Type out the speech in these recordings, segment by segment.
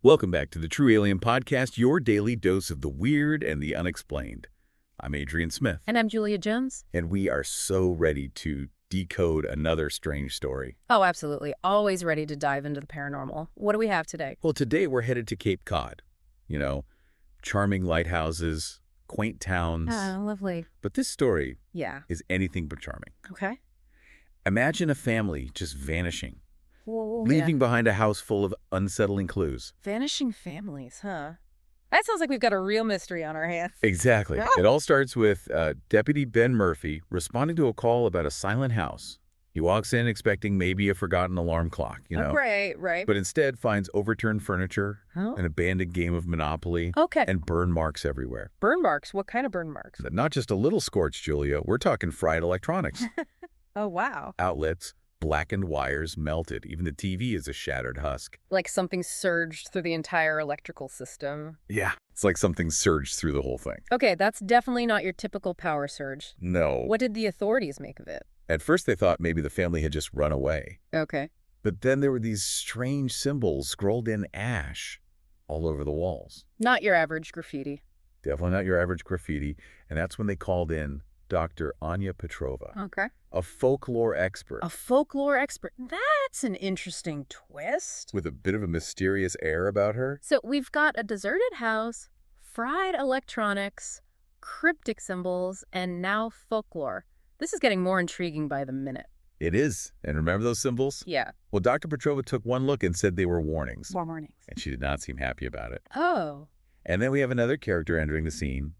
Welcome back to the True Alien Podcast, your daily dose of the weird and the unexplained. I'm Adrian Smith. And I'm Julia Jones. And we are so ready to decode another strange story. Oh, absolutely. Always ready to dive into the paranormal. What do we have today? Well, today we're headed to Cape Cod. You know, charming lighthouses, quaint towns. Ah, lovely. But this story Yeah. is anything but charming. Okay. Imagine a family just vanishing, Well, leaving behind a house full of unsettling clues. Vanishing families, huh? That sounds like we've got a real mystery on our hands. Exactly. Ah. It all starts with Deputy Ben Murphy responding to a call about a silent house. He walks in expecting maybe a forgotten alarm clock, Oh, right. but instead finds overturned furniture, Oh. an abandoned game of Monopoly, Okay. and burn marks everywhere. Burn marks? What kind of burn marks? Not just a little scorched, Julia. We're talking fried electronics. Oh, wow. Outlets, blackened wires, melted. Even the TV is a shattered husk. Like something surged through the entire electrical system. Yeah. It's like something surged through the whole thing. Okay, that's definitely not your typical power surge. No. What did the authorities make of it? At first they thought maybe the family had just run away. Okay. But then there were these strange symbols scrolled in ash all over the walls. Not your average graffiti. Definitely not your average graffiti. And that's when they called in Dr. Anya Petrova, Okay. a folklore expert A folklore expert. That's an interesting twist. with a bit of a mysterious air about her. So we've got a deserted house, fried electronics, cryptic symbols, and now folklore. This is getting more intriguing by the minute. It is. And remember those symbols? Yeah. Well, Dr. Petrova took one look and said they were warnings. More mornings. And she did not seem happy about it. Oh. And then we have another character entering the scene,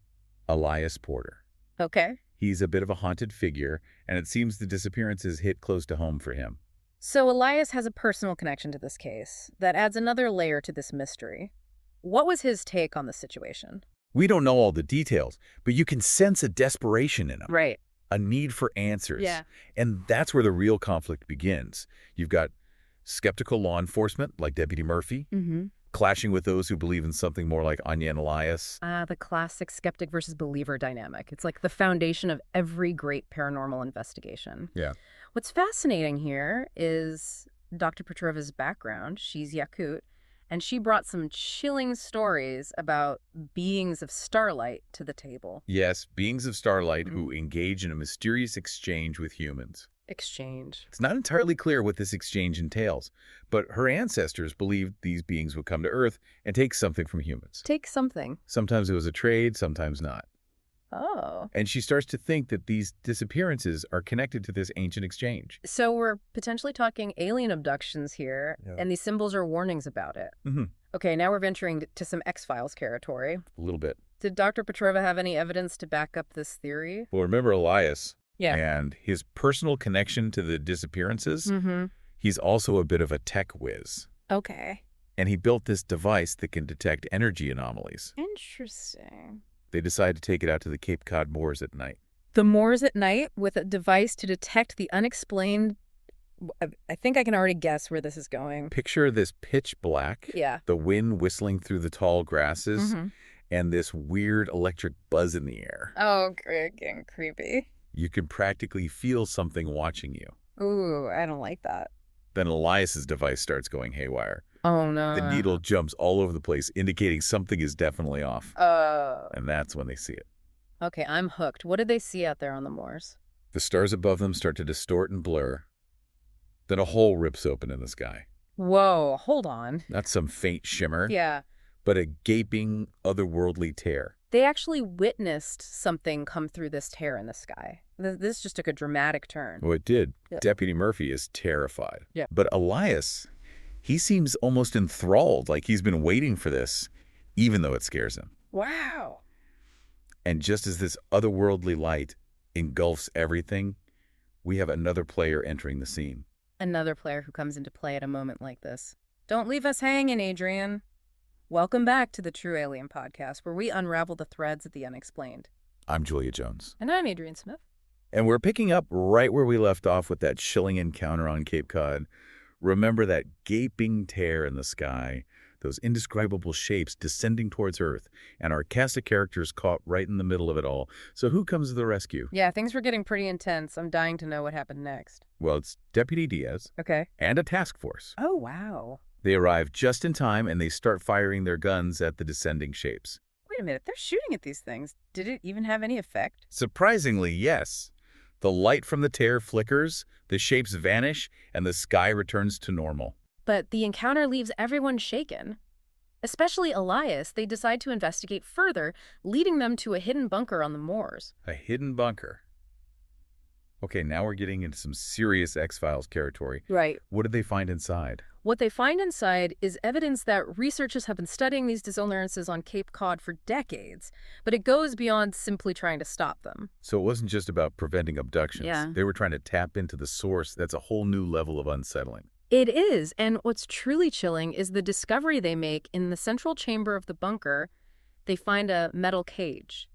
Elias Porter. Okay. He's a bit of a haunted figure, and it seems the disappearances hit close to home for him. So Elias has a personal connection to this case. That adds another layer to this mystery. What was his take on the situation? We don't know all the details, but you can sense a desperation in him, Right. a need for answers. Yeah. And that's where the real conflict begins. You've got skeptical law enforcement, like Deputy Murphy, Mm-hmm. clashing with those who believe in something more like Anya and Elias. The classic skeptic versus believer dynamic. It's like the foundation of every great paranormal investigation. Yeah. What's fascinating here is Dr. Petrova's background. She's Yakut, and she brought some chilling stories about beings of starlight to the table. Yes, beings of starlight who engage in a mysterious exchange with humans. Exchange. It's not entirely clear what this exchange entails, but her ancestors believed these beings would come to Earth and take something from humans. Take something. Sometimes it was a trade, sometimes not. Oh. And she starts to think that these disappearances are connected to this ancient exchange. So we're potentially talking alien abductions here, Yeah. and these symbols are warnings about it. Mm-hmm. Okay, now we're venturing to some X-Files territory. A little bit. Did Dr. Petrova have any evidence to back up this theory? Well, remember Elias Yeah. and his personal connection to the disappearances? Mm-hmm. He's also a bit of a tech whiz. Okay. And he built this device that can detect energy anomalies. Interesting. They decide to take it out to the Cape Cod moors at night. The moors at night with a device to detect the unexplained... I think I can already guess where this is going. Picture this pitch black, Yeah. the wind whistling through the tall grasses, Mm-hmm. and this weird electric buzz in the air. Oh, getting creepy. You can practically feel something watching you. Ooh, I don't like that. Then Elias's device starts going haywire. Oh, no. The needle jumps all over the place, indicating something is definitely off. And that's when they see it. Okay, I'm hooked. What did they see out there on the moors? The stars above them start to distort and blur. Then a hole rips open in the sky. Whoa, hold on. Not some faint shimmer, Yeah. but a gaping, otherworldly tear. They actually witnessed something come through this tear in the sky. This just took a dramatic turn. Well, it did. Yeah. Deputy Murphy is terrified. Yeah. But Elias, he seems almost enthralled, like he's been waiting for this, even though it scares him. Wow. And just as this otherworldly light engulfs everything, we have another player entering the scene. Another player who comes into play at a moment like this. Don't leave us hanging, Adrian. Welcome back to the True Alien Podcast, where we unravel the threads of the unexplained. I'm Julia Jones. And I'm Adrian Smith. And we're picking up right where we left off with that chilling encounter on Cape Cod. Remember that gaping tear in the sky, those indescribable shapes descending towards Earth, and our cast of characters caught right in the middle of it all. So who comes to the rescue? Yeah, things were getting pretty intense. I'm dying to know what happened next. Well, it's Deputy Diaz Okay. and a task force. Oh, wow. They arrive just in time and they start firing their guns at the descending shapes. Wait a minute, they're shooting at these things. Did it even have any effect? Surprisingly, yes. The light from the tear flickers, the shapes vanish, and the sky returns to normal. But the encounter leaves everyone shaken. Especially Elias, they decide to investigate further, leading them to a hidden bunker on the moors. A hidden bunker. Okay, now we're getting into some serious X-Files territory. Right. What did they find inside? What they find inside is evidence that researchers have been studying these disappearances on Cape Cod for decades, but it goes beyond simply trying to stop them. So it wasn't just about preventing abductions. Yeah. They were trying to tap into the source. That's a whole new level of unsettling. It is, and what's truly chilling is the discovery they make in the central chamber of the bunker. They find a metal cage.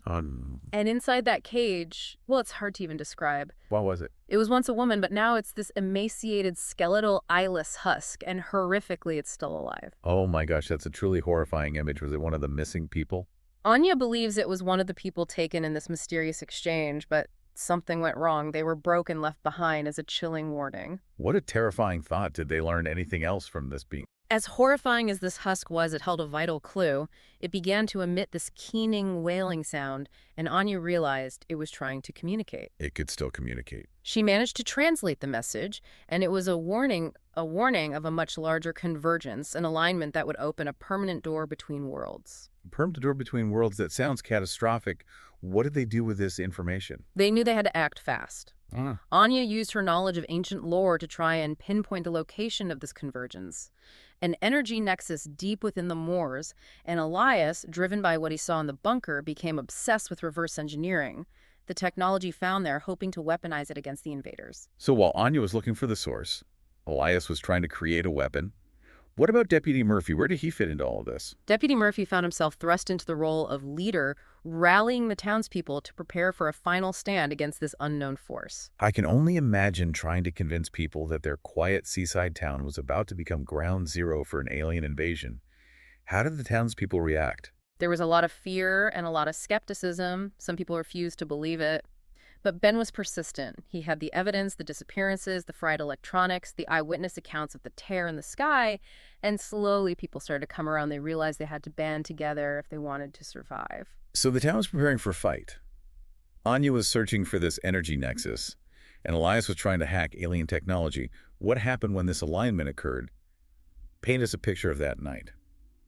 And inside that cage, well, it's hard to even describe. What was it? It was once a woman, but now it's this emaciated, skeletal, eyeless husk, and horrifically, it's still alive. Oh my gosh, that's a truly horrifying image. Was it one of the missing people? Anya believes it was one of the people taken in this mysterious exchange, but something went wrong. They were broken, left behind as a chilling warning. What a terrifying thought. Did they learn anything else from this being? As horrifying as this husk was, it held a vital clue. It began to emit this keening, wailing sound, and Anya realized it was trying to communicate. It could still communicate. She managed to translate the message, and it was a warning of a much larger convergence, an alignment that would open a permanent door between worlds. Permanent door between worlds, that sounds catastrophic. What did they do with this information? They knew they had to act fast. Anya used her knowledge of ancient lore to try and pinpoint the location of this convergence. An energy nexus deep within the moors, and Elias, driven by what he saw in the bunker, became obsessed with reverse engineering, the technology found there, hoping to weaponize it against the invaders. So while Anya was looking for the source, Elias was trying to create a weapon. What about Deputy Murphy? Where did he fit into all of this? Deputy Murphy found himself thrust into the role of leader, rallying the townspeople to prepare for a final stand against this unknown force. I can only imagine trying to convince people that their quiet seaside town was about to become ground zero for an alien invasion. How did the townspeople react? There was a lot of fear and a lot of skepticism. Some people refused to believe it. But Ben was persistent. He had the evidence, the disappearances, the fried electronics, the eyewitness accounts of the tear in the sky, and slowly people started to come around. They realized they had to band together if they wanted to survive. So the town was preparing for a fight. Anya was searching for this energy nexus, and Elias was trying to hack alien technology. What happened when this alignment occurred? Paint us a picture of that night.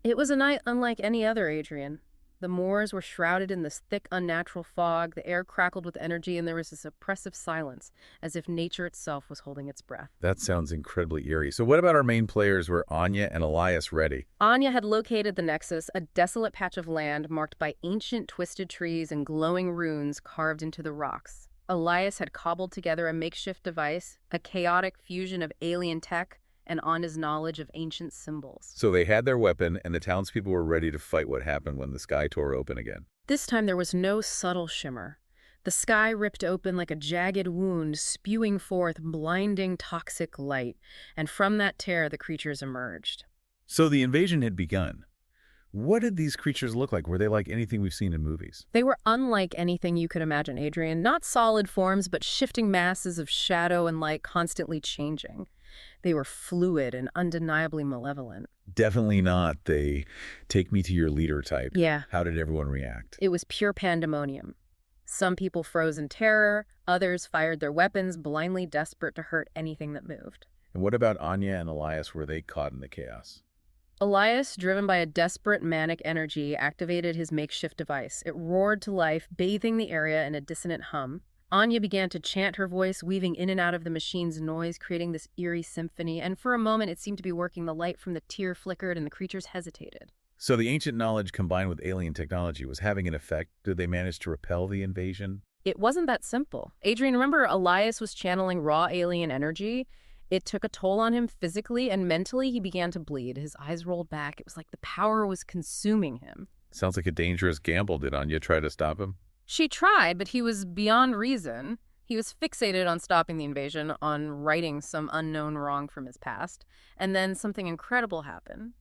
It was a night unlike any other, Adrian. The moors were shrouded in this thick, unnatural fog, the air crackled with energy, and there was this oppressive silence, as if nature itself was holding its breath. That sounds incredibly eerie. So what about our main players? Were Anya and Elias ready? Anya had located the nexus, a desolate patch of land marked by ancient twisted trees and glowing runes carved into the rocks. Elias had cobbled together a makeshift device, a chaotic fusion of alien tech, and Anya's knowledge of ancient symbols. So they had their weapon, and the townspeople were ready to fight what happened when the sky tore open again. This time there was no subtle shimmer. The sky ripped open like a jagged wound, spewing forth blinding toxic light, and from that tear the creatures emerged. So the invasion had begun. What did these creatures look like? Were they like anything we've seen in movies? They were unlike anything you could imagine, Adrian. Not solid forms, but shifting masses of shadow and light constantly changing. They were fluid and undeniably malevolent. Definitely not the take me to your leader type. Yeah. How did everyone react? It was pure pandemonium. Some people froze in terror, others fired their weapons, blindly desperate to hurt anything that moved. And what about Anya and Elias? Were they caught in the chaos? Elias, driven by a desperate manic energy, activated his makeshift device. It roared to life, bathing the area in a dissonant hum. Anya began to chant, her voice weaving in and out of the machine's noise, creating this eerie symphony, and for a moment it seemed to be working. The light from the tear flickered and the creatures hesitated. So the ancient knowledge combined with alien technology was having an effect. Did they manage to repel the invasion? It wasn't that simple. Adrian, remember Elias was channeling raw alien energy? It took a toll on him physically and mentally. He began to bleed. His eyes rolled back. It was like the power was consuming him. Sounds like a dangerous gamble. Did Anya try to stop him? She tried, but he was beyond reason. He was fixated on stopping the invasion, on righting some unknown wrong from his past. And then something incredible happened.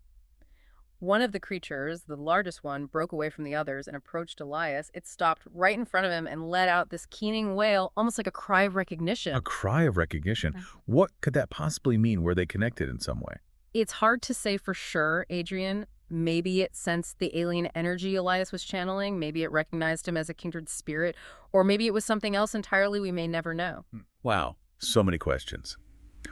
One of the creatures, the largest one, broke away from the others and approached Elias. It stopped right in front of him and let out this keening wail, almost like a cry of recognition. A cry of recognition? What could that possibly mean? Were they connected in some way? It's hard to say for sure, Adrian. Maybe it sensed the alien energy Elias was channeling. Maybe it recognized him as a kindred spirit. Or maybe it was something else entirely we may never know. Wow, so many questions.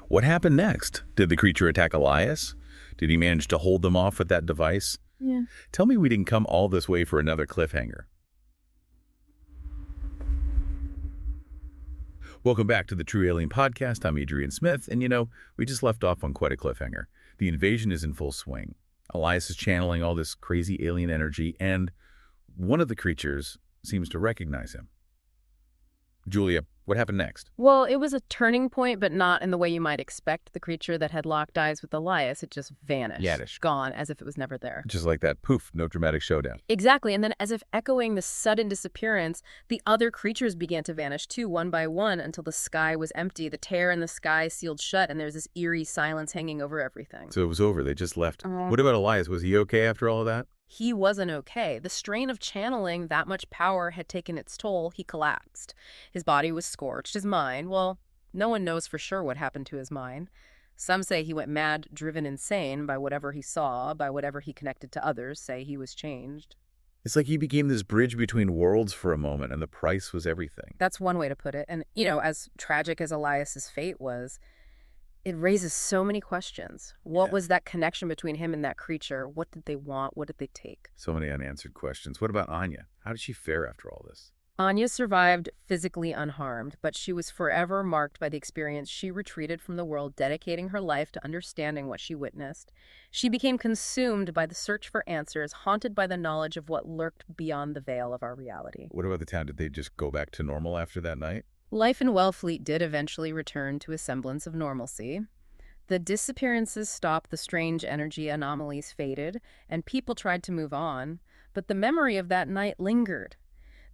What happened next? Did the creature attack Elias? Did he manage to hold them off with that device? Yeah. Tell me we didn't come all this way for another cliffhanger. Welcome back to the True Alien Podcast. I'm Adrian Smith, and we just left off on quite a cliffhanger. The invasion is in full swing. Elias is channeling all this crazy alien energy, and one of the creatures seems to recognize him. Julia, what happened next? Well, it was a turning point, but not in the way you might expect. The creature that had locked eyes with Elias, it just vanished. Yaddish. Gone, as if it was never there. Just like that, poof, no dramatic showdown. Exactly, and then as if echoing the sudden disappearance, the other creatures began to vanish too, one by one, until the sky was empty. The tear in the sky sealed shut, and there's this eerie silence hanging over everything. So it was over. They just left. What about Elias? Was he okay after all of that? He wasn't okay. The strain of channeling that much power had taken its toll. He collapsed. His body was scorched. His mind, well, no one knows for sure what happened to his mind. Some say he went mad, driven insane by whatever he saw, by whatever he connected to. Others say he was changed. It's like he became this bridge between worlds for a moment, and the price was everything. That's one way to put it. And, as tragic as Elias's fate was, it raises so many questions. What was that connection between him and that creature? What did they want? What did they take? So many unanswered questions. What about Anya? How did she fare after all this? Anya survived physically unharmed, but she was forever marked by the experience. She retreated from the world, dedicating her life to understanding what she witnessed. She became consumed by the search for answers, haunted by the knowledge of what lurked beyond the veil of our reality. What about the town? Did they just go back to normal after that night? Life in Wellfleet did eventually return to a semblance of normalcy. The disappearances stopped, the strange energy anomalies faded, and people tried to move on, but the memory of that night lingered.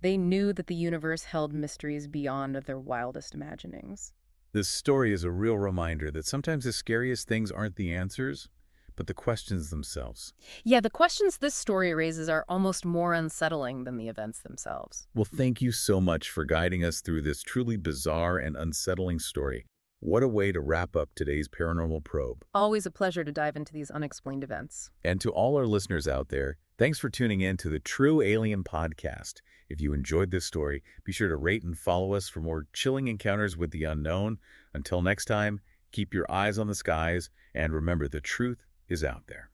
They knew that the universe held mysteries beyond their wildest imaginings. This story is a real reminder that sometimes the scariest things aren't the answers, but the questions themselves. Yeah, the questions this story raises are almost more unsettling than the events themselves. Well, thank you so much for guiding us through this truly bizarre and unsettling story. What a way to wrap up today's paranormal probe. Always a pleasure to dive into these unexplained events. And to all our listeners out there, thanks for tuning in to the True Alien Podcast. If you enjoyed this story, be sure to rate and follow us for more chilling encounters with the unknown. Until next time, keep your eyes on the skies, and remember, the truth is out there.